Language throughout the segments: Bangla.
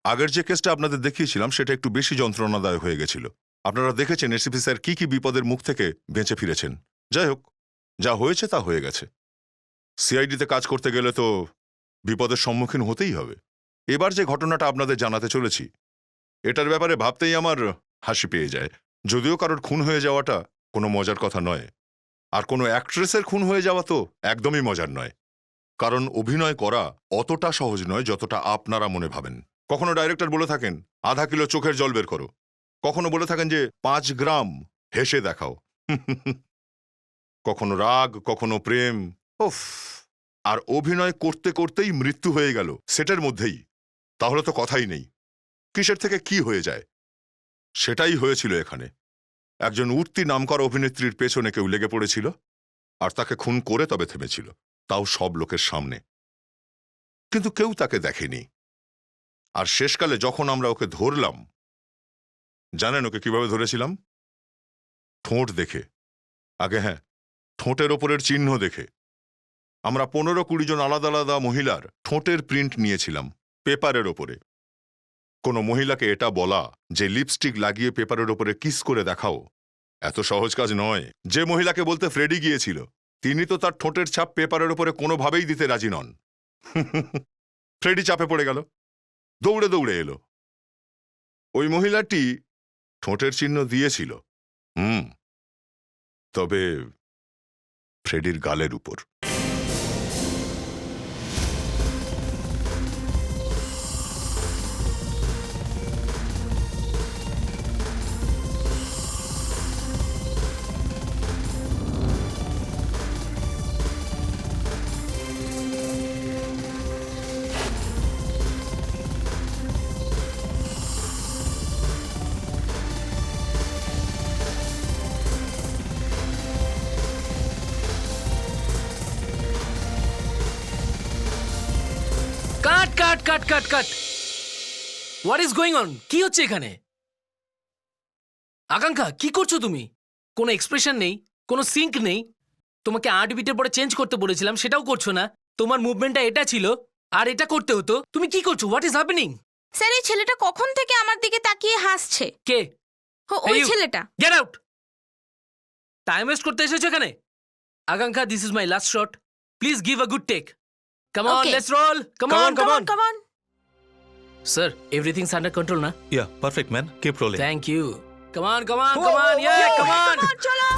আগের যে কেসটা আপনাদের দেখিয়েছিলাম সেটা একটু বেশি যন্ত্রণাদায়ক হয়ে গেছিল। আপনারা দেখেছেন এসিপি স্যার কি বিপদের মুখ থেকে বেঁচে ফিরেছেন। যাই হোক, যা হয়েছে তা হয়ে গেছে। সিআইডিতে কাজ করতে গেলে তো বিপদের সম্মুখীন হতেই হবে। এবার যে ঘটনাটা আপনাদের জানাতে চলেছি, এটার ব্যাপারে ভাবতেই আমার হাসি পেয়ে যায়। যদিও কারোর খুন হয়ে যাওয়াটা কোনো মজার কথা নয়, আর কোনো অ্যাক্ট্রেসের খুন হয়ে যাওয়া তো একদমই মজার নয়। কারণ অভিনয় করা অতটা সহজ নয় যতটা আপনারা মনে ভাবেন। কখনো ডাইরেক্টর বলে থাকেন 0.5 কিলো চোখের জল বের করো, কখনো বলে থাকেন যে 5 গ্রাম হেসে দেখাও, কখনো রাগ, কখনো প্রেম। উফ, আর অভিনয় করতে করতেই মৃত্যু হয়ে গেল সেটের মধ্যেই, তাহলে তো কথাই নেই। কিসের থেকে কি হয়ে যায়, সেটাই হয়েছিল এখানে। একজন উঠতি নামকরা অভিনেত্রীর পেছনে কেউ লেগে পড়েছিল আর তাকে খুন করে তবে থেমেছিল, তাও সব লোকের সামনে। কিন্তু কেউ তাকে দেখেনি। আর শেষকালে যখন আমরা ওকে ধরলাম, জানেন ওকে কিভাবে ধরেছিলাম? ঠোঁট দেখে। আগে হ্যাঁ, ঠোঁটের ওপরের চিহ্ন দেখে। আমরা 15-20 জন আলাদা আলাদা মহিলার ঠোঁটের প্রিন্ট নিয়েছিলাম পেপারের ওপরে। কোনো মহিলাকে এটা বলা যে লিপস্টিক লাগিয়ে পেপারের ওপরে কিস করে দেখাও, এত সহজ কাজ নয়। যে মহিলাকে বলতে ফ্রেডি গিয়েছিল, তিনি তো তার ঠোঁটের ছাপ পেপারের ওপরে কোনোভাবেই দিতে রাজি নন। ফ্রেডি চাপে পড়ে গেল, দৌড়ে দৌড়ে এলো। ওই মহিলাটি ঠোঁটের চিহ্ন দিয়েছিল, তবে ফ্রেডির গালের উপর। Cut. What is going on? কি হচ্ছে এখানে? আকাঙ্ক্ষা, কি করছো তুমি? কোনো এক্সপ্রেশন নেই, কোনো সিঙ্ক নেই। তোমাকে 8 বিটের পরে চেঞ্জ করতে বলেছিলাম, সেটাও করছো না। তোমার মুভমেন্টটা এটা ছিল আর এটা করতে হতো। তুমি কি করছো? What is happening? স্যার, এই ছেলেটা কখন থেকে আমার দিকে তাকিয়ে হাসছে। কে? ওই you. ছেলেটা। Get out! টাইম ওয়েস্ট করতে এসেছো এখানে? Akanksha, this is my last shot. Please give a good take. Come on, Okay. Let's roll. Come on. Come on. Sir, everything's under control না? Yeah, perfect, man. Keep rolling. Thank you. Come on, yeah, come on. চলো।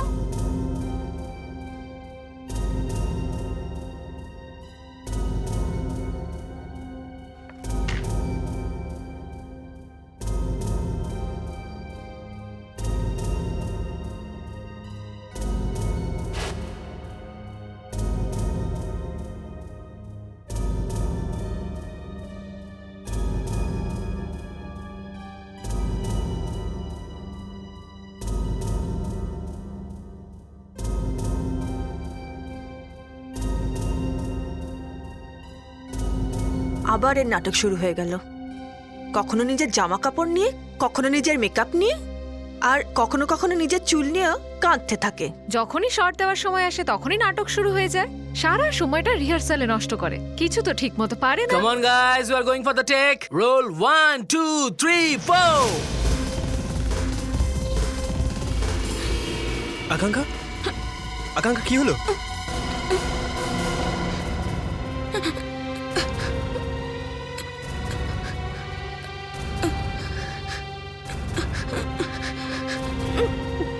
আবার এর নাটক শুরু হয়ে গেল। কখনো নিজের জামা কাপড় নিয়ে, কখনো নিজের মেকআপ নিয়ে, আর কখনো কখনো নিজের চুল নিয়েও কাঁদতে থাকে। যখনই শর্ট দেওয়ার সময় আসে তখনই নাটক শুরু হয়ে যায়। সারা সময়টা রিহার্সালে নষ্ট করে, কিছু তো ঠিক মতো পারে না। Come on guys, we are going for the take. Roll 1, 2, 3, 4. আকাঙ্ক্ষা, আকাঙ্ক্ষা কি হলো?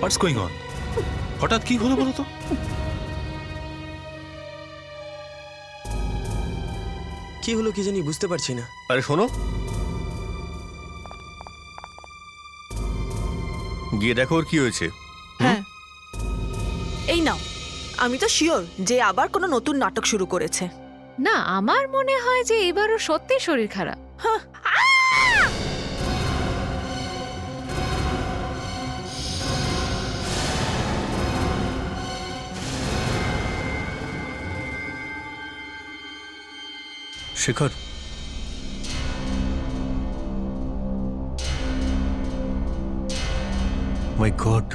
What's going on? হঠাৎ কি হলো বলো তো? কি হলো কি জানি বুঝতে পারছি না। আরে শোনো, গিয়ে দেখো ওর কি হয়েছে। হ্যাঁ, এই নাও। আমি তো শিওর যে আবার কোনো নতুন নাটক শুরু করেছে। না, আমার মনে হয় যে এবারও সত্যি শরীর খারাপ। হ্যাঁ, শেখর, মাই গড,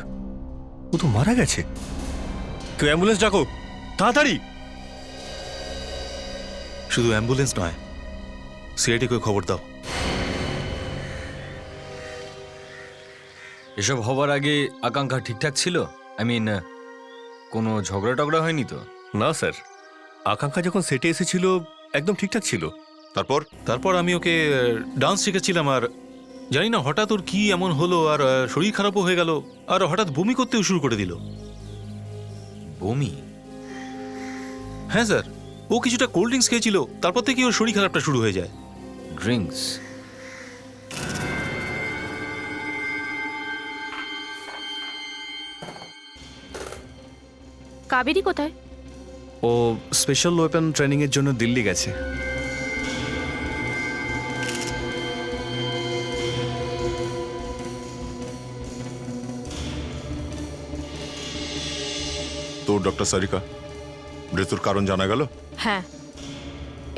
ও তো মারা গেছে। কেউ অ্যাম্বুলেন্স ডাকো তাড়াতাড়ি। শুধু অ্যাম্বুলেন্স নয়, সিআইডি কে খবর দাও। এসব হবার আগে আকাঙ্ক্ষা ঠিকঠাক ছিল? আই মিন, কোনো ঝগড়া টগড়া হয়নি তো? না স্যার, আকাঙ্ক্ষা যখন সেটে এসেছিল একদম ঠিকঠাক ছিল। তারপর তারপর আমি ওকে ডান্স শিখেছিলাম, আর জানি না হঠাৎ ওর কি এমন হলো, আর শরীর খারাপও হয়ে গেল, আর হঠাৎ বমি করতেও শুরু করে দিল। বমি? হ্যাঁ স্যার, ও কিছুটা কোল্ড ড্রিঙ্কস খেয়েছিল, তারপর থেকে ওর শরীর খারাপটা শুরু হয়ে যায়। ড্রিঙ্কস? কাবেরী কোথায়? ও স্পেশাল ওয়েপন ট্রেনিং এর জন্য দিল্লি গেছে। তো ডক্টর সারিকা, মৃত্যুর কারণ জানা গেল? হ্যাঁ,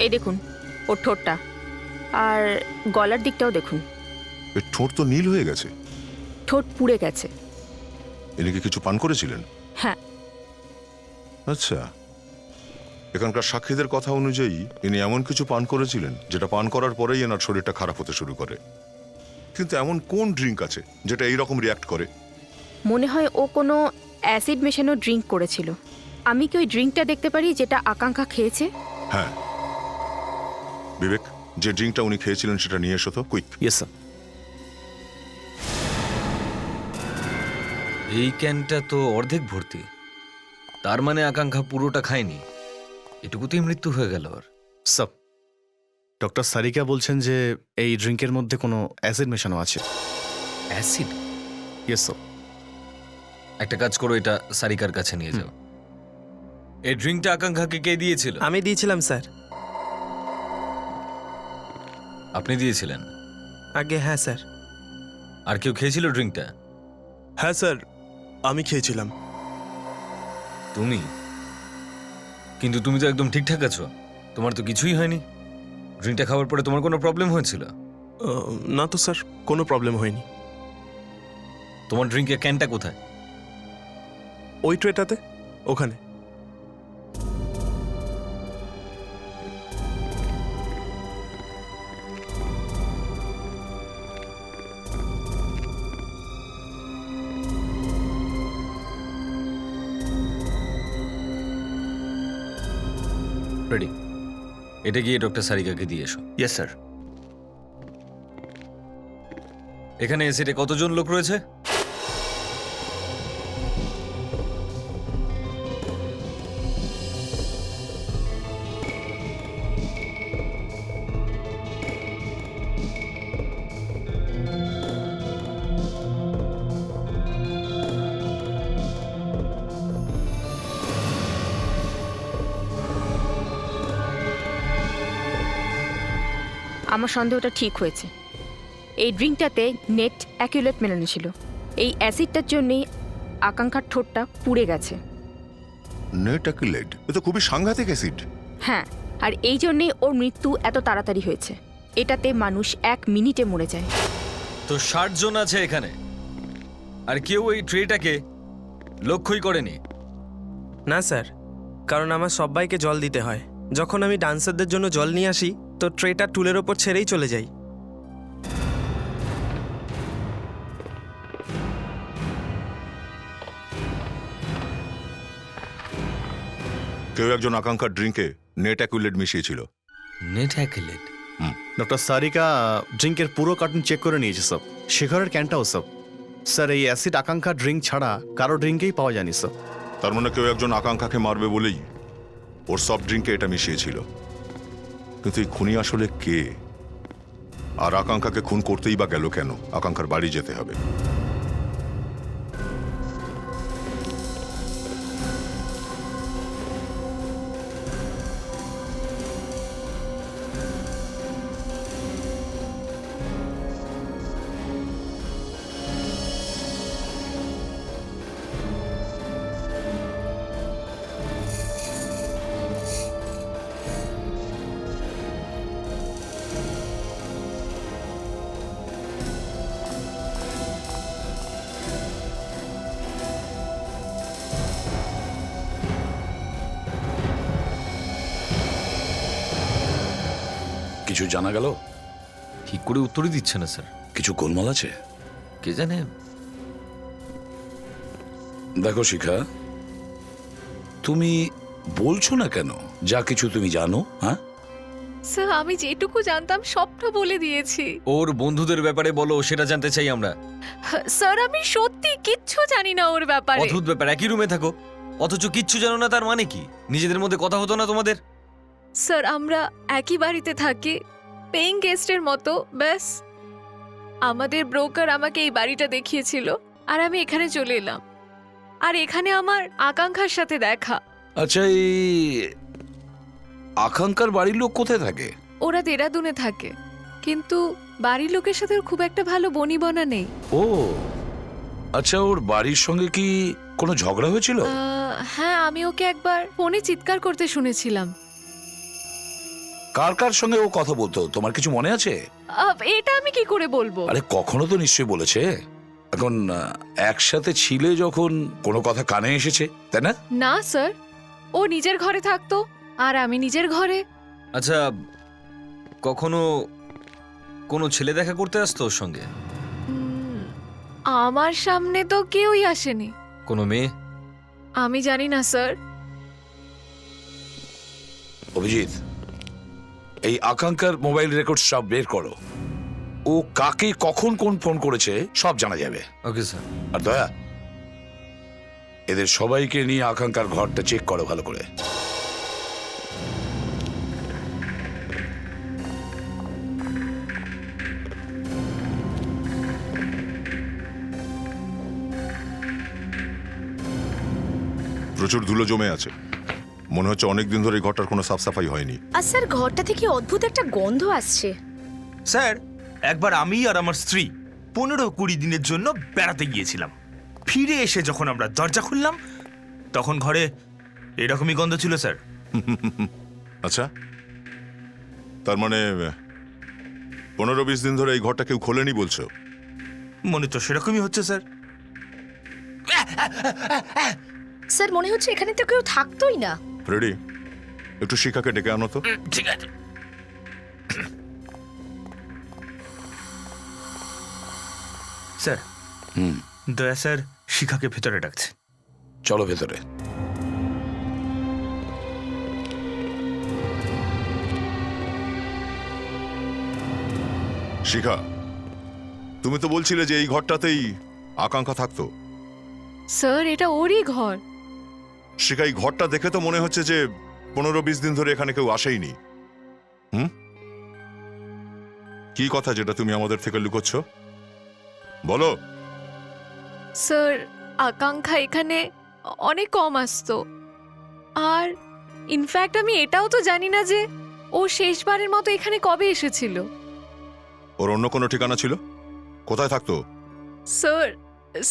এই দেখুন ওর ঠোঁটটা, আর গলার দিকটাও দেখুন। এর ঠোঁট তো নীল হয়ে গেছে। ঠোঁট পুড়ে গেছে। ইনি কি কিছু পান করেছিলেন? হ্যাঁ। আচ্ছা, এখানকার সাক্ষীদের কথা অনুযায়ী ইনি এমন কিছু পান করেছিলেন যেটা পান করার পরেই এনার শরীরটা খারাপ হতে শুরু করে। কিন্তু এমন কোন ড্রিঙ্ক আছে যেটা এইরকম রিয়াক্ট করে? মনে হয় ও কোনো অ্যাসিড মেশানো ড্রিঙ্ক করেছিল। আমি কি ওই ড্রিঙ্কটা দেখতে পারি যেটা আকাঙ্ক্ষা খেয়েছে? হ্যাঁ, বিবেক, যে ড্রিঙ্কটা উনি খেয়েছিলেন সেটা নিয়ে এসো তো, কুইক। Yes sir. এই ক্যানটা তো অর্ধেক ভর্তি, তার মানে আকাঙ্ক্ষা পুরোটা খায়নি। এটুকুতেই মৃত্যু হয়ে গেল ওর। স্যার, ডক্টর সারিকা বলছেন যে এই ড্রিঙ্কের মধ্যে কোনো অ্যাসিড মেশানো আছে। অ্যাসিড? Yes sir. একটা কাজ করো, এটা সারিকার কাছে নিয়ে যাও। এই ড্রিঙ্কটা আকাঙ্ক্ষাকে কে দিয়েছিল? আমি দিয়েছিলাম স্যার। আপনি দিয়েছিলেন? আগে হ্যাঁ স্যার। আর কেউ খেয়েছিল ড্রিঙ্কটা? হ্যাঁ স্যার, আমি খেয়েছিলাম। তুমি? কিন্তু তুমি তো একদম ঠিকঠাক আছো, তোমার তো কিছুই হয়নি। ড্রিঙ্কটা খাওয়ার পরে তোমার কোনো প্রবলেম হয়েছিল? না তো স্যার, কোনো প্রবলেম হয়নি। তোমার ড্রিঙ্কের ক্যানটা কোথায়? ওই ট্রেটাতে, ওখানে। রেডি, এটা গিয়ে ডক্টর সারিকাকে দিয়ে এসো। Yes sir. এখানে এসিডে কতজন লোক রয়েছে? আমার সন্দেহটা ঠিক হয়েছে। এই ড্রিঙ্কটাতে নেট অ্যাকুলেট মেলানো ছিল। এই অ্যাসিডটার জন্যই আকাঙ্ক্ষার ঠোঁটটা পুড়ে গেছে। নেটাকিলেড, এ তো খুবই সাংঘাতিক অ্যাসিড। হ্যাঁ, আর এই জন্যেই ওর মৃত্যু এত তাড়াতাড়ি হয়েছে। এটাতে মানুষ 1 মিনিটে মরে যায়। তো 60 জন আছে এখানে, আর কেউ এই ট্রেটাকে লক্ষ্যই করেনি। না স্যার, কারণ আমার সবাইকে জল দিতে হয়। যখন আমি ডান্সারদের জন্য জল নিয়ে আসি তো ট্রেটা টুলের ওপর ছেড়েই চলে যাই। কেউ একজন আকাঙ্ক্ষার ড্রিঙ্কে নেটাকিলেড মিশিয়েছিল। নেটাকিলেড? ডক্টর সারিকা ড্রিঙ্কের পুরো কার্টুন চেক করে নিয়েছে স্যার, শেখরের ক্যানটাও স্যার। স্যার, এই অ্যাসিড আকাঙ্ক্ষা ড্রিঙ্ক ছাড়া কারো ড্রিঙ্কেই পাওয়া যায়নি স্যার। তার মানে কেউ একজন আকাঙ্ক্ষাকে মারবে বলেই ওর সফট ড্রিঙ্কে এটা মিশিয়েছিল। কিন্তু এই খুনি আসলে কে? আর আকাঙ্ক্ষাকে খুন করতেই বা গেল কেন? আকাঙ্ক্ষার বাড়ি যেতে হবে। কিছু জানা গেল? ঠিক করে উত্তরই দিচ্ছে না স্যার। কিছু গোলমাল আছে? কে জানে, দেখো শিখা, তুমি বলছো না কেন যা কিছু তুমি জানো? হ্যাঁ, স্যার আমি যেটুকু জানতাম সবটা বলে দিয়েছি। ওর বন্ধুদের ব্যাপারে বলো, সেটা জানতে চাই আমরা। স্যার আমি সত্যি কিচ্ছু জানি না ওর ব্যাপারে। অদ্ভুত ব্যাপার, একই রুমে থাকো অথচ কিচ্ছু জানো না, তার মানে কি? নিজেদের মধ্যে কথা হতো না তোমাদের? স্যার আমরা একই বাড়িতে থাকি, পেইং গেস্টের মতো, ব্যাস। আমাদের ব্রোকার আমাকে এই বাড়িটা দেখিয়েছিল আর আমি এখানে চলে এলাম, আর এখানে আমার আকাঙ্ক্ষার সাথে দেখা। আচ্ছা, এই আকাঙ্ক্ষার বাড়ির লোক কোথায় থাকে? ওরা দেরাদুনে থাকে, কিন্তু বাড়ির লোকের সাথে ওর খুব একটা ভালো বনিবনা নেই। ও আচ্ছা, ওর বাড়ির সঙ্গে কি কোনো ঝগড়া হয়েছিল? হ্যাঁ, আমি ওকে একবার ফোনে চিৎকার করতে শুনেছিলাম। কার কার সঙ্গে ও কথা বলতো, তোমার কিছু মনে আছে? এটা আমি কি করে বলবো? আরে কখনো তো নিশ্চয়ই বলেছে। এখন একসাথে ছিলে যখন কোনো কথা কানে এসেছে, তাই না? না স্যার, ও নিজের ঘরে থাকতো আর আমি নিজের ঘরে। আচ্ছা, কখনো কোনো ছেলে দেখা করতে আসতো ওর সঙ্গে? আমার সামনে তো কেউই আসেনি। কোনো মেয়ে? আমি জানি না স্যার। অভিজিৎ, এই আকাঙ্ক্ষার মোবাইল রেকর্ড সব বের করো। ও কাকে কখন কোন ফোন করেছে সব জানা যাবে। Okay sir. আর দয়া, এদের সবাইকে নিয়ে আকাঙ্ক্ষার ঘরটা চেক করো ভালো করে। প্রচুর ধুলো জমে আছে, মনে হচ্ছে অনেক দিন ধরে এই ঘরটার কোনো সাফসাফাই হয়নি। আর স্যার ঘরটা থেকে অদ্ভুত একটা গন্ধ আসছে। স্যার, একবার আমি আর আমার স্ত্রী 15-20 দিনের জন্য বেড়াতে গিয়েছিলাম। ফিরে এসে যখন আমরা দরজা খুললাম তখন ঘরে এরকমই গন্ধ ছিল স্যার। আচ্ছা, তার মানে 15-20 দিন ধরে এই ঘরটা কেউ খোলেনি বলছো? মনে তো সেরকমই হচ্ছে স্যার। স্যার মনে হচ্ছে এখানে তো কেউ থাকতোই না। রেডি, একটু শিখাকে ডেকে আনো তো। ঠিক আছে স্যার। দয়া স্যার শিখাকে ভেতরে ডাকছে। চলো ভেতরে। শিখা, তুমি তো বলছিলে যে এই ঘরটাতেই আকাঙ্ক্ষা থাকতো। স্যার এটা ওরই ঘর। শিখা, এই ঘরটা দেখে তো মনে হচ্ছে যে 15-20 দিন ধরে এখানে কেউ আসেইনি। কি কথা যেটা তুমি আমাদের থেকে লুকোচ্ছ, বলো। স্যার আকাঙ্ক্ষা এখানে অনেক কম আসতো, আর ইনফ্যাক্ট আমি এটাও তো জানি না যে ও শেষবারের মতো এখানে কবে এসেছিল। ওর অন্য কোনো ঠিকানা ছিল? কোথায় থাকতো? স্যার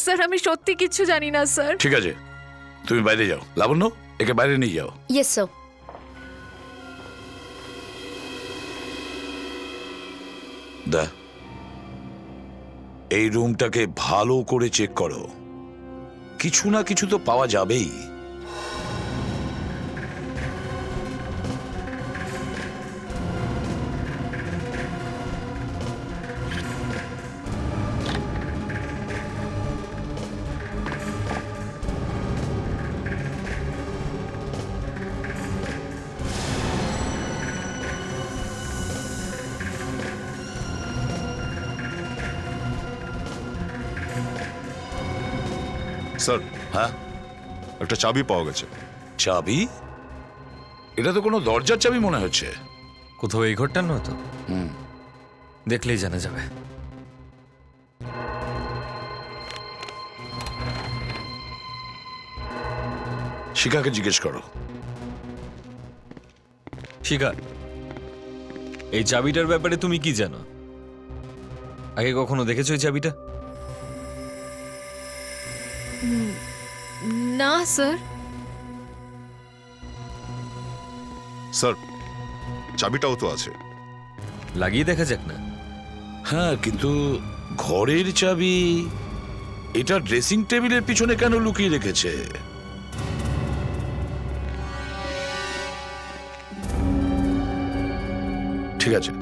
স্যার আমি সত্যি কিচ্ছু জানি না স্যার। ঠিক আছে, তুমি বাইরে যাও। লাবণ্য, একে বাইরে নিয়ে যাও। Yes sir. দা, এই রুমটাকে ভালো করে চেক করো, কিছু না কিছু তো পাওয়া যাবেই। স্যার, হ্যাঁ, একটা চাবি পাওয়া গেছে। চাবি? এটা তো কোনো দরজার চাবি মনে হচ্ছে। কোথাও এই ঘরটার নয় তো? দেখলেই জানা যাবে। শিখাকে জিজ্ঞেস করো। শিখা, এই চাবিটার ব্যাপারে তুমি কি জানো? আগে কখনো দেখেছো এই চাবিটা? না স্যার। স্যার, চাবিটাও তো আছে। লাগিয়ে দেখা যাক না? হ্যাঁ, কিন্তু ঘরের চাবি এটা ড্রেসিং টেবিলের পিছনে কেন লুকিয়ে রেখেছে? ঠিক আছে,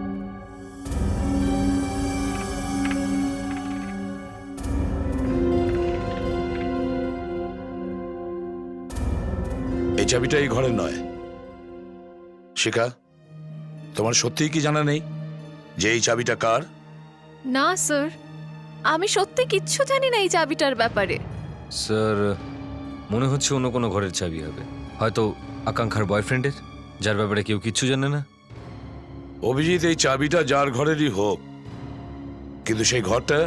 চাবিটা এই ঘরের নয়। শিখা, তোমার সত্যিই কি জানা নেই যে এই চাবিটা কার? না স্যার, আমি সত্যি কিচ্ছু জানি না এই চাবিটার ব্যাপারে। স্যার, মনে হচ্ছে অন্য কোনো ঘরের চাবি হবে, হয়তো আকাঙ্ক্ষার বয়ফ্রেন্ডের, যার ব্যাপারে কেউ কিচ্ছু জানে না। অভিজিৎ, এই চাবিটা যার ঘরেরই হোক, কিন্তু সেই ঘরটা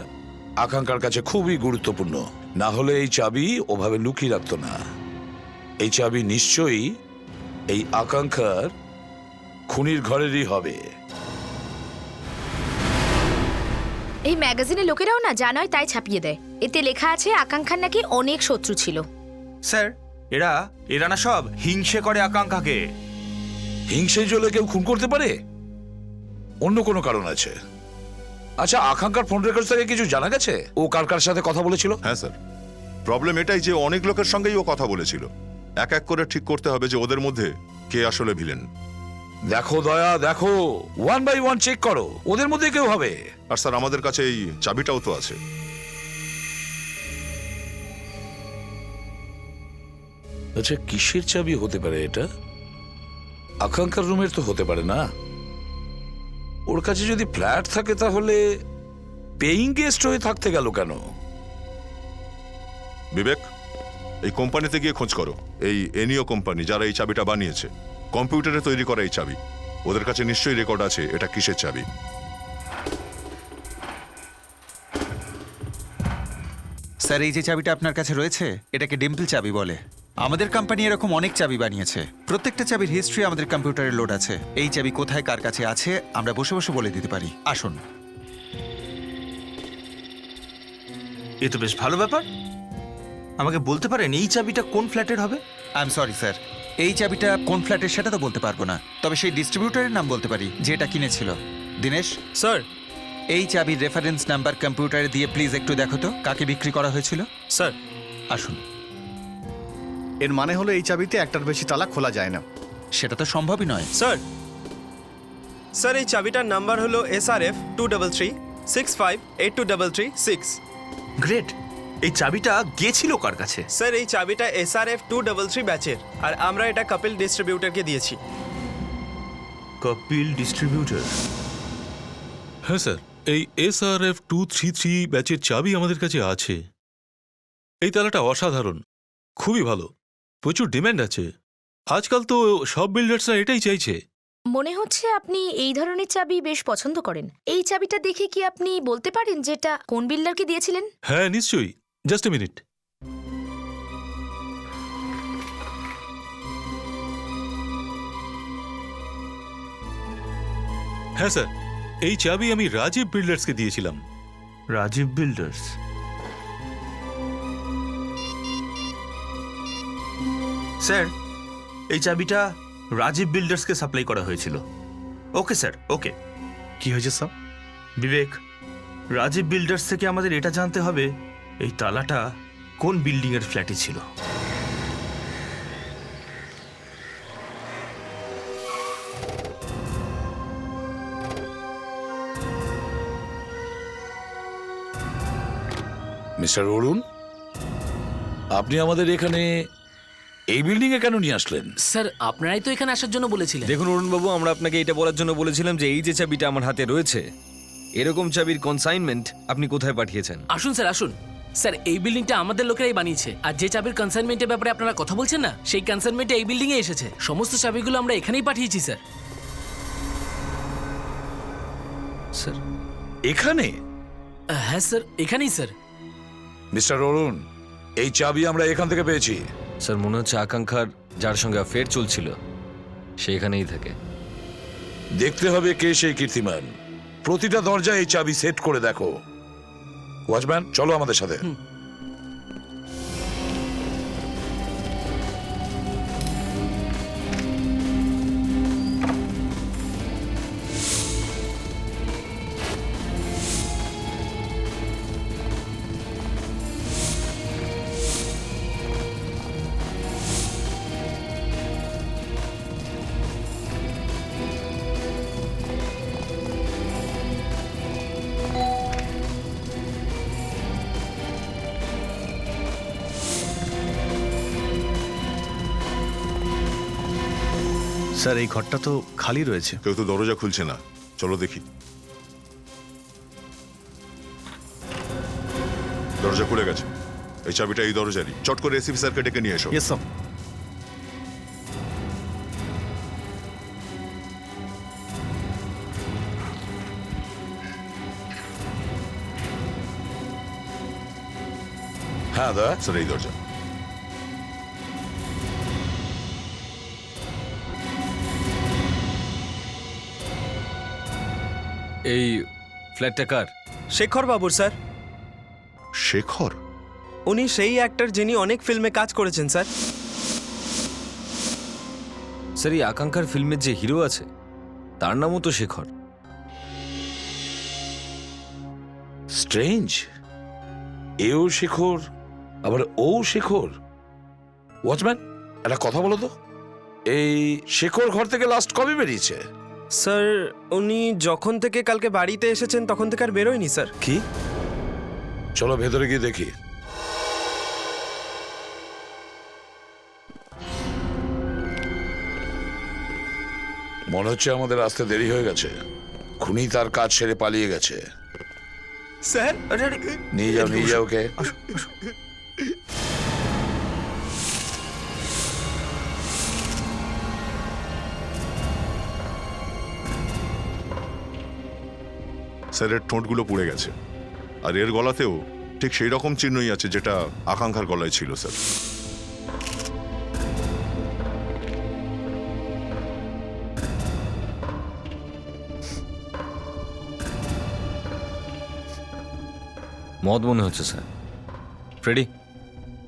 আকাঙ্ক্ষার কাছে খুবই গুরুত্বপূর্ণ। না হলে এই চাবি ওভাবে লুকিয়ে রাখতো না। এই চাবি নিশ্চয়ই এই আকাঙ্ক্ষার খুনির ঘরেরই হবে। এই ম্যাগাজিনে লোকেরাও না যা নয় তাই ছাপিয়ে দেয়। এতে লেখা আছে আকাঙ্ক্ষার নাকি অনেক শত্রু ছিল। স্যার, এরা না সব হিংসে করে আকাঙ্ক্ষাকে। হিংসে জ্বলে কেউ খুন করতে পারে? অন্য কোনো কারণ আছে। আচ্ছা, আকাঙ্ক্ষার ফোন রেকর্ড থেকে কিছু জানা গেছে ও কার কার সাথে কথা বলেছিল? হ্যাঁ স্যার, প্রবলেম এটাই যে অনেক লোকের সঙ্গেই ও কথা বলেছিল। এক এক করে ঠিক করতে হবে যে ওদের মধ্যে কে আসলে ভিলেন। দেখো দয়া, দেখো, 1 by 1 চেক করো, ওদের মধ্যে কেউ হবে। আর স্যার, আমাদের কাছে এই চাবিটাও তো আছে। আচ্ছা, কিসের চাবি হতে পারে এটা? আকাঙ্ক্ষার রুমের তো হতে পারে না। ওর কাছে যদি ফ্ল্যাট থাকে তাহলে পেইং গেস্ট হয়ে থাকতে গেল কেন? বিবেক, এই কোম্পানিতে গিয়ে খোঁজ করো। এই এনিও কোম্পানি যারা এই চাবিটা বানিয়েছে, কম্পিউটারে তৈরি করা এই চাবি, ওদের কাছে নিশ্চয়ই রেকর্ড আছে এটা কিসের চাবি। স্যার, এই যে চাবিটা আপনার কাছে রয়েছে এটাকে ডিম্পল চাবি বলে। আমাদের কোম্পানি এরকম অনেক চাবি বানিয়েছে। প্রত্যেকটা চাবির হিস্ট্রি আমাদের কম্পিউটারে লোড আছে। এই চাবি কোথায় কার কাছে আছে আমরা বসে বসে বলে দিতে পারি। আসুন। এ তো বেশ ভালো ব্যাপার। আমাকে বলতে পারেন এই চাবিটা কোন ফ্ল্যাটের হবে? আই এম সরি স্যার, এই চাবিটা কোন ফ্ল্যাটের সেটা তো বলতে পারবো না, তবে সেই ডিস্ট্রিবিউটারের নাম বলতে পারি যে এটা কিনেছিল। দিনেশ স্যার, এই চাবির রেফারেন্স নাম্বার কম্পিউটারে দিয়ে প্লিজ একটু দেখো তো কাকে বিক্রি করা হয়েছিল। স্যার আসুন। এর মানে হলো এই চাবিতে একটার বেশি তালা খোলা যায় না। সেটা তো সম্ভবই নয়। স্যার, এই চাবিটার নাম্বার হলো SRF 23365823336। গ্রেট। এই চাবিটা গেছিল কার কাছে? স্যার, এই চাবিটা SRF 233 ব্যাচের, আর আমরা এটা কপিল ডিস্ট্রিবিউটরকে দিয়েছি। কপিল ডিস্ট্রিবিউটর? হ্যাঁ স্যার, এই SRF 233 ব্যাচের চাবি আমাদের কাছে আছে। এই তালাটা অসাধারণ, খুবই ভালো, প্রচুর ডিম্যান্ড আছে। আজকাল তো সব বিল্ডার্সরা এটাই চাইছে। মনে হচ্ছে আপনি এই ধরনের চাবি বেশ পছন্দ করেন। এই চাবিটা দেখে কি আপনি বলতে পারেন যেটা কোন বিল্ডারকে দিয়েছিলেন? হ্যাঁ নিশ্চয়ই, জাস্ট এ মিনিট। হ্যাঁ স্যার, এই চাবি আমি রাজীব বিল্ডার্সকে দিয়েছিলাম। রাজীব বিল্ডার্স? স্যার, এই চাবিটা রাজীব বিল্ডার্সকে সাপ্লাই করা হয়েছিল। ওকে স্যার, ওকে। কি হয়েছে স্যার? বিবেক, রাজীব বিল্ডার্স থেকে আমাদের এটা জানতে হবে এই তালাটা কোন বিল্ডিং এর ফ্ল্যাটে ছিল। মিস্টার অরুণ, আপনি আমাদের এখানে এই বিল্ডিং এ কেন নিয়ে আসলেন? স্যার, আপনারাই তো এখানে আসার জন্য বলেছিলেন। দেখুন অরুণবাবু, আমরা আপনাকে এটা বলার জন্য বলেছিলাম যে এই যে চাবিটা আমার হাতে রয়েছে, এরকম চাবির কনসাইনমেন্ট আপনি কোথায় পাঠিয়েছেন। আসুন স্যার, আসুন। স্যার, এই বিল্ডিংটা আমাদের লোকেরাই বানিয়েছে। আর যে চাবির কনসাইনমেন্টের ব্যাপারে আপনারা কথা বলছেন না, সেই কনসাইনমেন্টে এই বিল্ডিং এ এসেছে। সমস্ত চাবিগুলো আমরা এখানেই পাঠিয়েছি স্যার। স্যার, এখানে? হ্যাঁ স্যার, এখানেই স্যার। মিস্টার অরুণ, এই চাবি আমরা এখান থেকে পেয়েছি। স্যার, মনে হচ্ছে আকাঙ্ক্ষার যার সঙ্গে অ্যাফেয়ার চলছিল সে এখানেই থাকে। দেখতে হবে কে সেই কীর্তিমান। প্রতিটা দরজায় এই চাবি সেট করে দেখো। ওয়াচম্যান, চলো আমাদের সাথে। স্যার এই ঘরটা তো খালি রয়েছে। কেউ তো দরজা খুলছে না, চলো দেখি। দরজা খুলে গেছে, এই চাবিটা এই দরজারই। চট করে এসিপি স্যারকে ডেকে নিয়ে এসো। Yes sir. হ্যাঁ দা, স্যার এই দরজা। এই ফ্ল্যাটটা কার? শেখর বাবুর স্যার। শেখর? উনি সেই অ্যাক্টর যিনি অনেক ফিল্মে কাজ করেছেন স্যার। স্যার এই আকাঙ্ক্ষার ফিল্মের যে হিরো আছে তার নামও তো শেখর। স্ট্রেঞ্জ, এও শেখর আবার ও শেখর। ওয়াচম্যান, একটা কথা বলো তো, এই শেখর ঘর থেকে লাস্ট কবে বেরিয়েছে? স্যার উনি যখন থেকে কালকে বাড়িতে এসেছেন তখন থেকে আর বেরোয়নি স্যার। কি? চলো ভেতরে গিয়ে দেখি। মনে হচ্ছে আমাদের আসতে দেরি হয়ে গেছে। খুনি তার কাজ সেরে পালিয়ে গেছে। স্যার নিয়ে যাও ওকে। স্যারের ঠোঁটগুলো পুড়ে গেছে, আর এর গলাতেও ঠিক সেই রকম চিহ্নই আছে যেটা আকাঙ্ক্ষার গলায় ছিল স্যার। মদ মনে হচ্ছে স্যার। ফ্রেডি,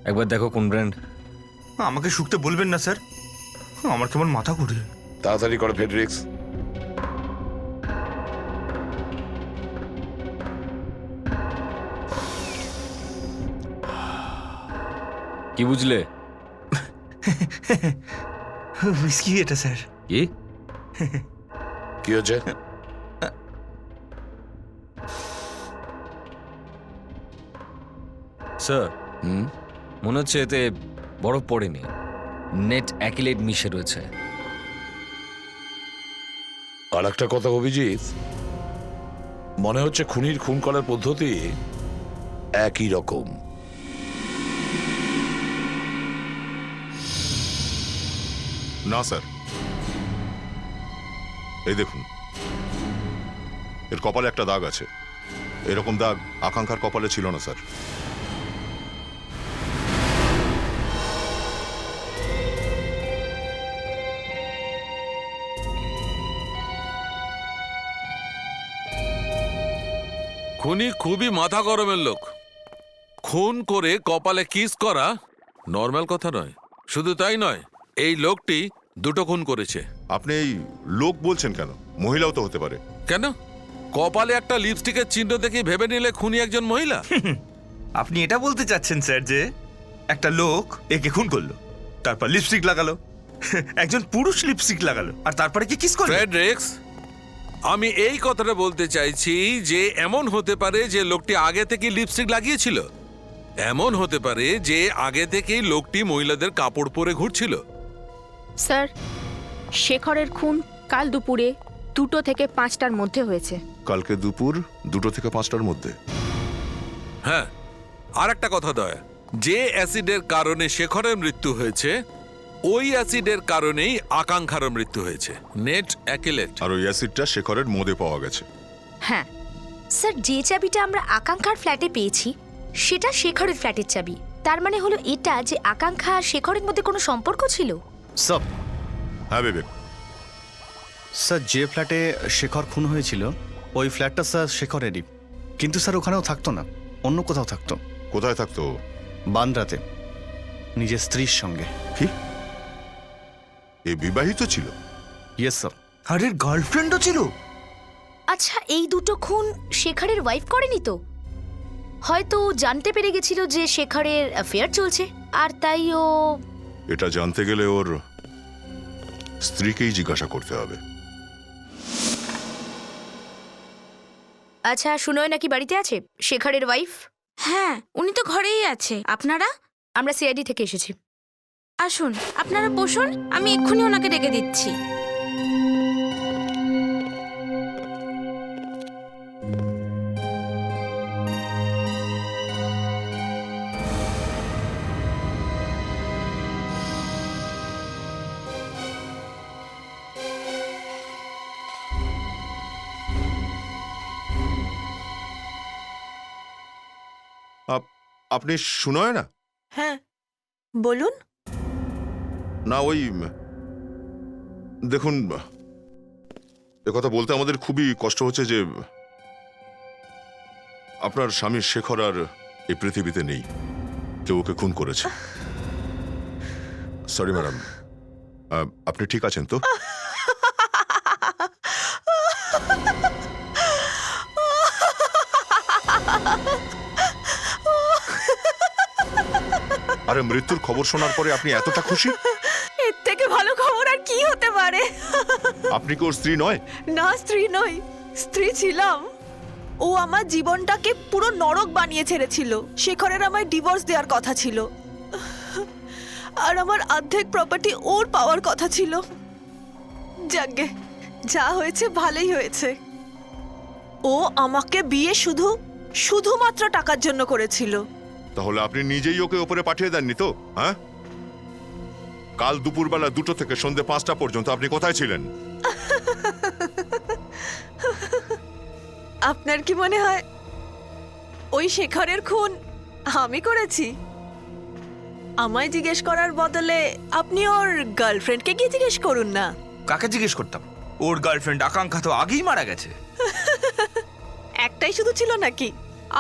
একবার দেখো কোন ব্র্যান্ড। আমাকে শুকতে বলবেন না স্যার, আমার কেমন মাথা ঘুরে। তাড়াতাড়ি করো ফেডরিক্স। কি বুঝলে? হুইস্কি এটা স্যার। কি? কি হচ্ছে? স্যার মনে হচ্ছে এতে বরফ পড়েনি, নেট অ্যাকিলেট মিশে রয়েছে। আর একটা কথা অভিজিৎ, মনে হচ্ছে খুনির খুন করার পদ্ধতি একই রকম। না স্যার, এই দেখুন, এর কপালে একটা দাগ আছে। এরকম দাগ আকাঙ্ক্ষার কপালে ছিল না স্যার। খুনি খুবই মাথা গরমের লোক। খুন করে কপালে কিস করা নর্মাল কথা নয়। শুধু তাই নয়, এই লোকটি দুটো খুন করেছে। আপনি এই লোক বলছেন কেন? মহিলাও তো হতে পারে। কেন? কপালে একটা লিপস্টিকের চিহ্ন দেখে ভেবে নিলে খুনি একজন মহিলা? আপনি এটা বলতে চাচ্ছেন স্যার যে একটা লোক একে খুন করলো, তারপর লিপস্টিক লাগালো, একজন পুরুষ লিপস্টিক লাগালো, আর তারপরে কি কিস করলো? ফ্রেডরিক্স, আমি এই কথাটা বলতে চাইছি যে এমন হতে পারে যে লোকটি আগে থেকে লিপস্টিক লাগিয়েছিল। এমন হতে পারে যে আগে থেকেই লোকটি মহিলাদের কাপড় পরে ঘুরছিল। স্যার, শেখরের খুন কাল দুপুরে 2টো থেকে 5টার মধ্যে হয়েছে। কালকে দুপুর 2টো থেকে 5টার মধ্যে? হ্যাঁ, আর একটা কথা দয়া, যে অ্যাসিডের কারণে শেখরের মৃত্যু হয়েছে ওই অ্যাসিডের কারণেই আকাঙ্ক্ষারও মৃত্যু হয়েছে, নেট অ্যাকিলেট। আর ওই অ্যাসিডটা শেখরের মদে পাওয়া গেছে। হ্যাঁ স্যার, যে চাবিটা আমরা আকাঙ্ক্ষার ফ্ল্যাটে পেয়েছি সেটা শেখরের ফ্ল্যাটের চাবি। তার মানে হলো এটা যে আকাঙ্ক্ষা আর শেখরের মধ্যে কোনো সম্পর্ক ছিল। স্যার, হ্যাঁ বিবেক। স্যার যে ফ্ল্যাটে শেখর খুন হয়েছিল ওই ফ্ল্যাটটা স্যার শেখরেরই, কিন্তু স্যার ওখানেও থাকতো না, অন্য কোথাও থাকতো। কোথায় থাকতো? বান্দ্রাতে, নিজের স্ত্রীর সঙ্গে। কি? এ বিবাহিত ছিল? Yes sir. আর এর গার্লফ্রেন্ডও ছিল? আচ্ছা, এই দুটো খুন শেখরের ওয়াইফ করেনি তো? হয়তো জানতে পেরে গেছিল যে শেখরের অ্যাফেয়ার চলছে, আর তাই ও... এটা জানতে গেলে ওর স্ত্রীকেই জিজ্ঞাসা করতে হবে। আচ্ছা, সুনয় নাকি বাড়িতে আছে, শেখরের ওয়াইফ? হ্যাঁ, উনি তো ঘরেই আছে। আপনারা? আমরা সিআইডি থেকে এসেছি। আসুন, আপনারা বসুন, আমি এক্ষুনি ওনাকে ডেকে দিচ্ছি। আপনি শুনোয় না? হ্যাঁ বলুন। না ওই দেখুন, কথা বলতে আমাদের খুবই কষ্ট হচ্ছে যে আপনার স্বামী শেখর আর এই পৃথিবীতে নেই, কেউ ওকে খুন করেছে। সরি ম্যাডাম, আপনি ঠিক আছেন তো? আরে মৃত্যুর খবর শোনার পরে আপনি এতটা খুশি? এর থেকে ভালো খবর আর কি হতে পারে? আপনি কি ওর স্ত্রী নয়? না, স্ত্রী নই, স্ত্রী ছিলাম। ও আমার জীবনটাকে পুরো নরক বানিয়ে ছেড়েছিল। শেখরের আমায় ডিভোর্স দেওয়ার কথা ছিল, আর আমার অর্ধেক প্রপার্টি ওর পাওয়ার কথা ছিল। যাগ্গে, যা হয়েছে ভালোই হয়েছে। ও আমাকে বিয়ে শুধুমাত্র টাকার জন্য করেছিল। তাহলে আপনি নিজেই ওকে ওপরে পাঠিয়ে দেননি তো? হ্যাঁ, কাল দুপুরবেলা 2টো থেকে সন্ধ্যে 5টা পর্যন্ত আপনি কোথায় ছিলেন? আপনার কি মনে হয় ওই শেখরের খুন আমি করেছি? আমায় জিজ্ঞেস করার বদলে আপনি ওর গার্লফ্রেন্ডকে গিয়ে জিজ্ঞেস করুন না। কাকে জিজ্ঞেস করতাম? ওর গার্লফ্রেন্ড আকাঙ্ক্ষা তো আগেই মারা গেছে। একটাই শুধু ছিল নাকি?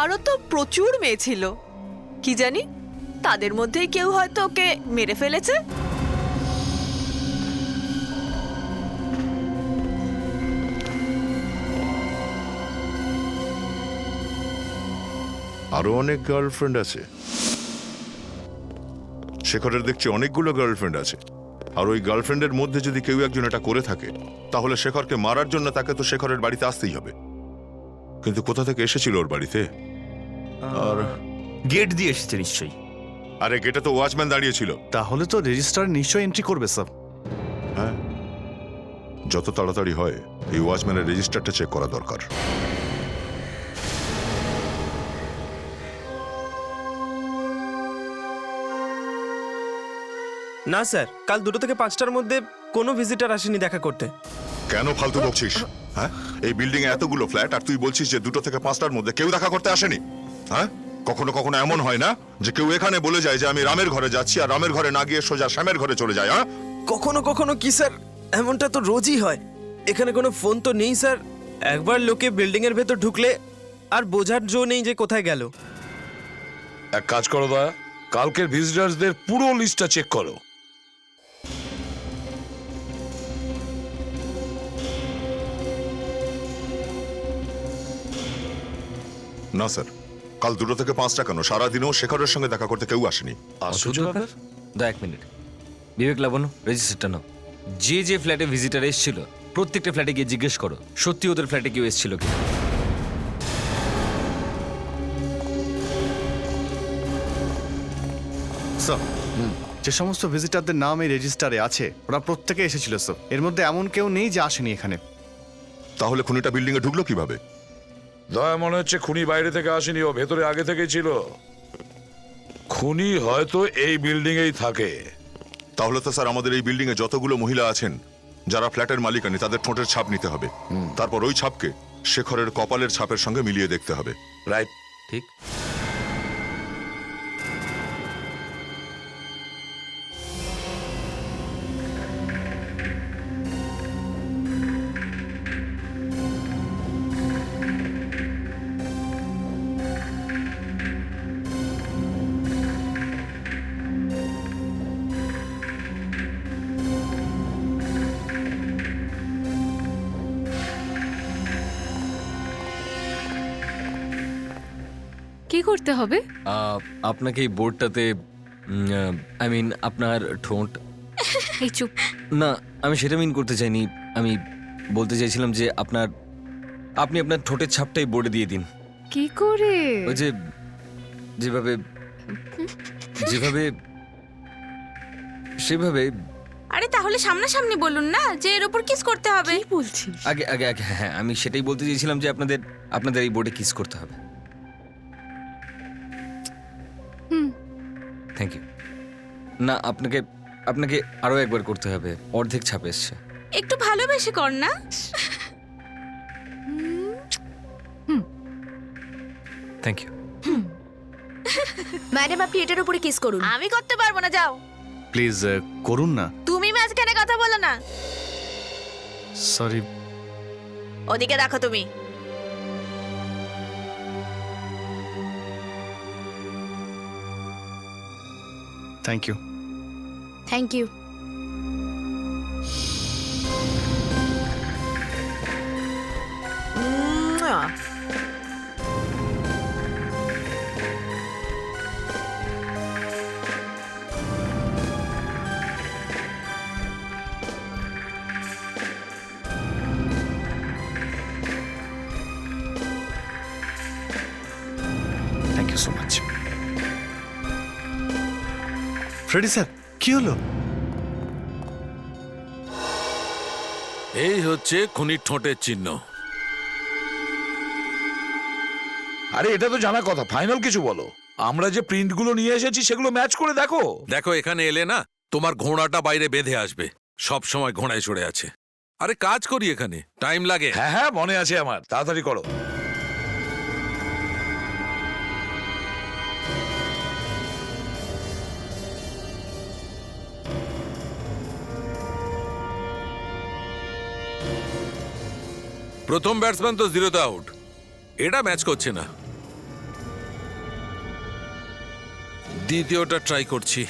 আরো তো প্রচুর মেয়ে ছিল। কি জানি, তাদের মধ্যেই কেউ হয়তো ওকে মেরে ফেলেছে। আরো অনেক গার্লফ্রেন্ড আছে? শেখরের দেখছি অনেকগুলো গার্লফ্রেন্ড আছে, আর ওই গার্লফ্রেন্ডের মধ্যে যদি কেউ একজন এটা করে থাকে, তাহলে শেখরকে মারার জন্য তাকে তো শেখরের বাড়িতে আসতেই হবে। কিন্তু কোথা থেকে এসেছিল ওর বাড়িতে? আর গেট দিয়ে এসেছে নিশ্চয়ই। আরে গেটে তো ওয়াচম্যান দাঁড়িয়েছিল। তাহলে তো রেজিস্টার নিশ্চয়ই এন্ট্রি করবে স্যার। হ্যাঁ, যত তাড়াতাড়ি হয় এই ওয়াচম্যানের রেজিস্টারটা চেক করা দরকার। না স্যার, কাল 2টো থেকে 5টার মধ্যে কোনো ভিজিটার আসেনি দেখা করতে। কেন ফালতু বকছিস? হ্যাঁ, এই বিল্ডিং এ এতগুলো ফ্ল্যাট আর তুই বলছিস যে 2টো থেকে 5টার মধ্যে কেউ দেখা করতে আসেনি? হ্যাঁ, কখনো কখনো এমন হয় না যে কেউ এখানে বলে যায় যে আমি রামের ঘরে যাচ্ছি, আর রামের ঘরে না গিয়ে সোজা শ্যামের ঘরে চলে যায়? হ্যাঁ, কখনো কখনো কি স্যার, এমনটা তো রোজই হয়। এখানে কোনো ফোন তো নেই স্যার। একবার লোকে বিল্ডিং এর ভেতর ঢুকলে আর বোঝার জো নেই যে কোথায় গেল। এক কাজ করো দা, কালকের ভিজিটার্সদের পুরো লিস্টটা চেক করো। না স্যার, কাল 2টো থেকে 5টা কেন, সারাদিনেও শেখরের সঙ্গে দেখা করতে কেউ আসেনি। আশ্চর্য ব্যাপার। দা 1 মিনিট, বিবেক লাবণ্য রেজিস্টারটা নাও। যে যে ফ্ল্যাটে ভিজিটার এসেছিল প্রত্যেকটা ফ্ল্যাটে গিয়ে জিজ্ঞেস করো সত্যি ওদের ফ্ল্যাটে কেউ এসেছিল কি। স্যার, যে সমস্ত ভিজিটারদের নাম এই রেজিস্টারে আছে ওরা প্রত্যেকে এসেছিল স্যার। এর মধ্যে এমন কেউ নেই যে আসেনি এখানে। তাহলে খুনিটা বিল্ডিং এ ঢুকলো কিভাবে? দয়া মনে হচ্ছে খুনি বাইরে থেকে আসেনি, ও ভেতরে আগে থেকেই ছিল। খুনি হয়তো এই বিল্ডিং এই থাকে। তাহলে তো স্যার আমাদের এই বিল্ডিং এ যতগুলো মহিলা আছেন যারা ফ্ল্যাটের মালিকানি, তাদের ঠোঁটের ছাপ নিতে হবে। তারপর ওই ছাপকে শেখরের কপালের ছাপের সঙ্গে মিলিয়ে দেখতে হবে। রাইট, ঠিক। কি করতে হবে? আপনাকে এই বোর্ডটাতে আই মিন আপনার ঠোঁট। এই চুপ। না, আমি সেটা মিন করতে চাইনি। আমি বলতে চাইছিলাম যে আপনি আপনার ঠোঁটের ছাপটাই বোর্ডে দিয়ে দিন। কি করে? ওই যে যেভাবে যেভাবে সেভাবে। আরে তাহলে সামনাসামনি বলুন না যে এর উপর কিস করতে হবে। কি বলছিস? আগে আগে আগে হ্যাঁ, আমি সেটাই বলতে চাইছিলাম যে আপনাদের এই বোর্ডে কিস করতে হবে। Thank you. না, আপনাকে আরো একবার করতে হবে, অর্ধেক ছাপ এসছে। একটু ভালোবেসে কর না। Thank you. ম্যাডাম আপনি এটার উপরে কিস করুন। আমি করতে পারবো না, যাও। প্লিজ করুন না। তুমি মাঝখানে কথা বলো না, সরি। ওদিকে দেখো তুমি। Thank you. Thank you. Thank you so much. Freddie sir, কি হলো? এই হচ্ছে খুনির ঠোঁটের চিহ্ন। আরে এটা তো জানা কথা, ফাইনাল কিছু বলো। আমরা যে প্রিন্টগুলো নিয়ে এসেছি সেগুলো ম্যাচ করে দেখো। দেখো এখানে এলে না তোমার ঘোড়াটা বাইরে বেঁধে আসবে, সব সময় ঘোড়ায় চড়ে আছে। আরে কাজ করি এখানে, টাইম লাগে। হ্যাঁ হ্যাঁ মনে আছে আমার, তাড়াতাড়ি করো। প্রথম ব্যাটসম্যান তো 0-তে আউট, এটা ম্যাচ করছে না। দ্বিতীয়টা ট্রাই করছি,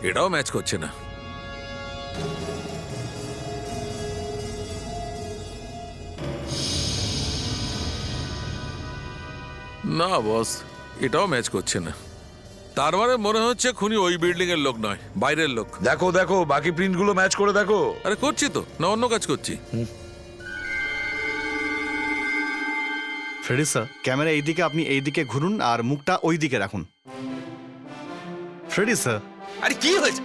এটাও ম্যাচ করছে না। না বস, এটাও ম্যাচ করছে না। তার মানে মনে হচ্ছে খুনি ওই বিল্ডিং এর লোক নয়, বাইরের লোক। দেখো দেখো বাকি প্রিন্টগুলো ম্যাচ করে দেখো। আরে করছি তো, না অন্য কাজ করছি। ফ্রেডি স্যার, ক্যামেরা এইদিকে, আপনি এইদিকে ঘুরুন আর মুখটা ওই দিকে রাখুন। Freddie sir. আরে কি হয়েছে?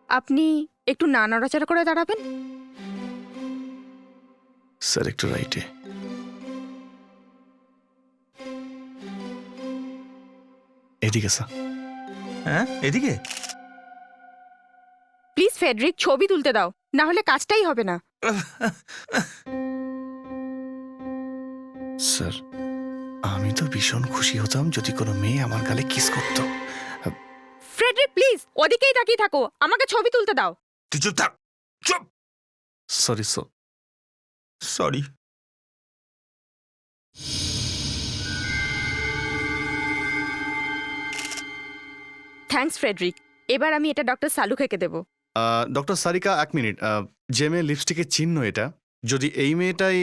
আপনি একটু না নড়াচড়া করে দাঁড়াবেন। স্যার একটু রাইটে। এদিকে স্যার। হ্যাঁ এদিকে। প্লিজ ফেডরিক, ছবি তুলতে দাও, না হলে কাজটাই হবে না। স্যার আমি তো ভীষণ খুশি হতাম যদি কোনো মেয়ে আমার গালে কিস করত। ফ্রেডরিক প্লিজ ওদিকেই তাকিয়ে থাকো, আমাকে ছবি তুলতে দাও। তুই চুপ থাক, চুপ। Sorry sir. Sorry. Thanks Frederick. এবার আমি এটা ডক্টর সালুখেকে দেব। ডক্টর সারিকা, এক মিনিট। যে মেয়ে লিপস্টিকের চিহ্ন এটা, যদি এই মেয়েটাই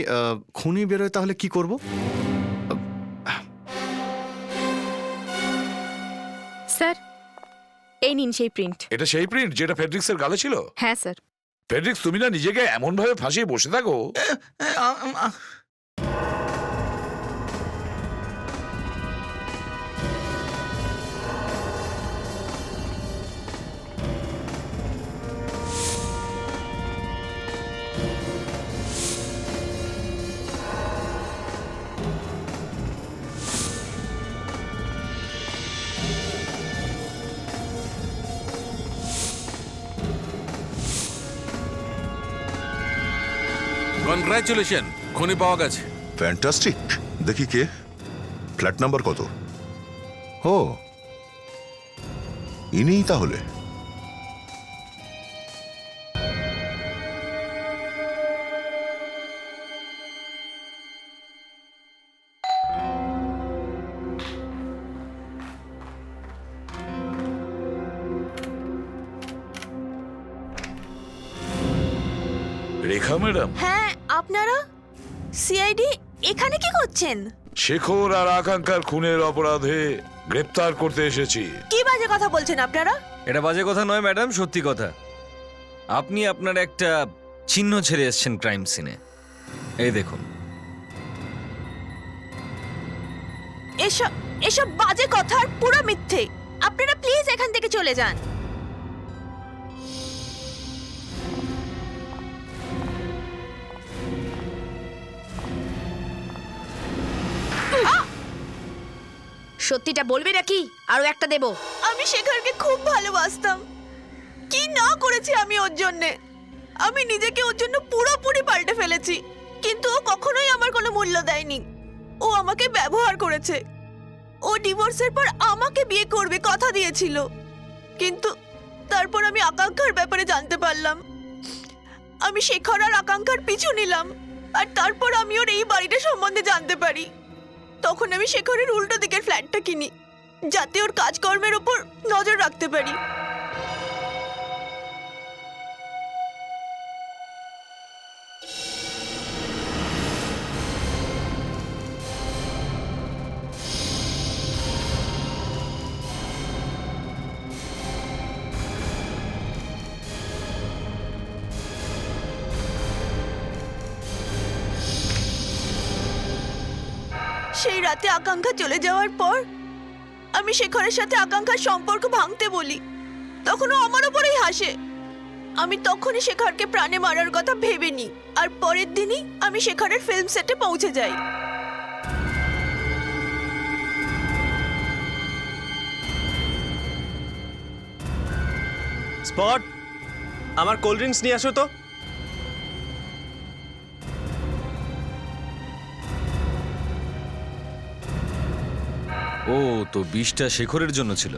খুনি বেরোয় তাহলে কি করব? স্যার এই নিন সেই প্রিন্ট। এটা সেই প্রিন্ট যেটা ফেডরিক্সের গালে ছিল? হ্যাঁ স্যার। ফেডরিক্স তুমি না নিজেকে এমন ভাবে ফাঁসিয়ে বসে থাকো। কনগ্রাচুলেশন, খুনি পাওয়া গেছে। ফ্যান্টাস্টিক। দেখি কে, ফ্ল্যাট নাম্বার কত? ও ইনিই তাহলে। রেখা ম্যাডাম। হ্যাঁ আপনারা সিআইডি এখানে কি করছেন? শেখর আর আকাঙ্ক্ষার খুনের অপরাধে গ্রেপ্তার করতে এসেছি। কি বাজে কথা বলছেন আপনারা? এটা বাজে কথা নয় ম্যাডাম, সত্যি কথা। আপনি আপনার একটা চিহ্ন ছেড়ে এসেছেন ক্রাইম সিনে, এই দেখুন। এসব এসব বাজে কথার পুরো মিথ্যে। আপনারা প্লিজ এখান থেকে চলে যান। সত্যিটা বলবে নাকি আরো একটা দেব? আমি শেখরকে খুব ভালোবাসতাম। কি না করেছি আমি ওর জন্য। আমি নিজেকে ওর জন্য পুরোপুরি পাল্টে ফেলেছি, কিন্তু কিন্তু ও কখনোই আমার কোনো মূল্য দেয়নি। ও আমাকে ব্যবহার করেছে। ও ডিভোর্সের পর আমাকে বিয়ে করবে কথা দিয়েছিল, কিন্তু তারপর আমি আকাঙ্ক্ষার ব্যাপারে জানতে পারলাম। আমি শেখর আর আকাঙ্ক্ষার পিছু নিলাম, আর তারপর আমি ওর এই বাড়িটা সম্বন্ধে জানতে পারি। তখন আমি শেখরের উল্টো দিকের ফ্ল্যাটটা কিনি, যাতে ওর কাজকর্মের ওপর নজর রাখতে পারি। সেই রাতে আকাঙ্ক্ষা চলে যাওয়ার পর আমি শেখরের সাথে আকাঙ্ক্ষার সম্পর্ক ভাঙতে বলি, তখন ও আমার উপরেই হাসে। আমি তখনই শেখরকে প্রাণে মারার কথা ভেবে নিই, আর পরের দিনই আমি শেখরের ফিল্ম সেটে পৌঁছে যাই। স্পট, আমার কোল্ড ড্রিঙ্কস নিয়ে আসো তো। ও তো বিষটা শেখরের জন্য ছিল।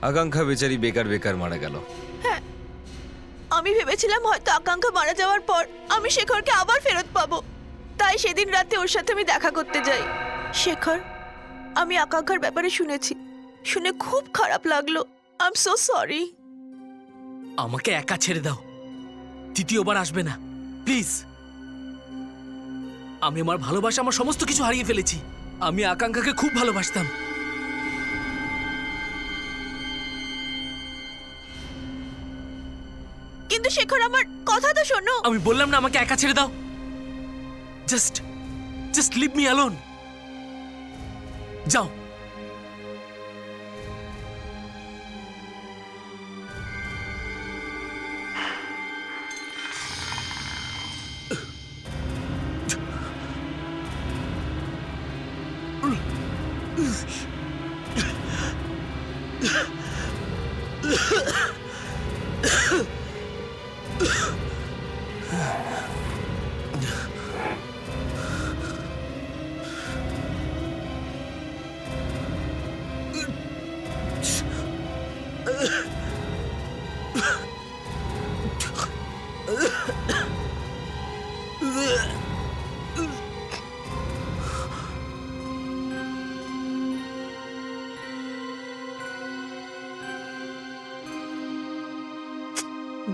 আকাঙ্ক্ষা বেচারি বেকার বেকার মারা গেল। হ্যাঁ, আমি ভেবেছিলাম হয়তো আকাঙ্ক্ষা মারা যাওয়ার পর আমি শেখরকে আবার ফেরত পাবো, তাই সেদিন রাতে ওর সাথে আমি দেখা করতে যাই। শেখর, আমি আকাঙ্ক্ষার ব্যাপারে শুনেছি, শুনে খুব খারাপ লাগলো। I am so sorry. আমাকে একা ছেড়ে দাও, দ্বিতীয়বার আসবে না প্লিজ। আমি আমার ভালোবাসা, আমার সমস্ত কিছু হারিয়ে ফেলেছি। আমি আকাঙ্ক্ষাকে খুব ভালোবাসতাম। কিন্তু শেখর, আমার কথা তো শোনো। আমি বললাম না আমাকে একা ছেড়ে দাও। Just leave me alone. যাও।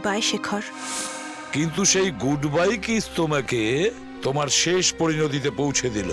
বাই শেখর। কিন্তু সেই গুড বাই কিস তোমাকে তোমার শেষ পরিণতিতে পৌঁছে দিল।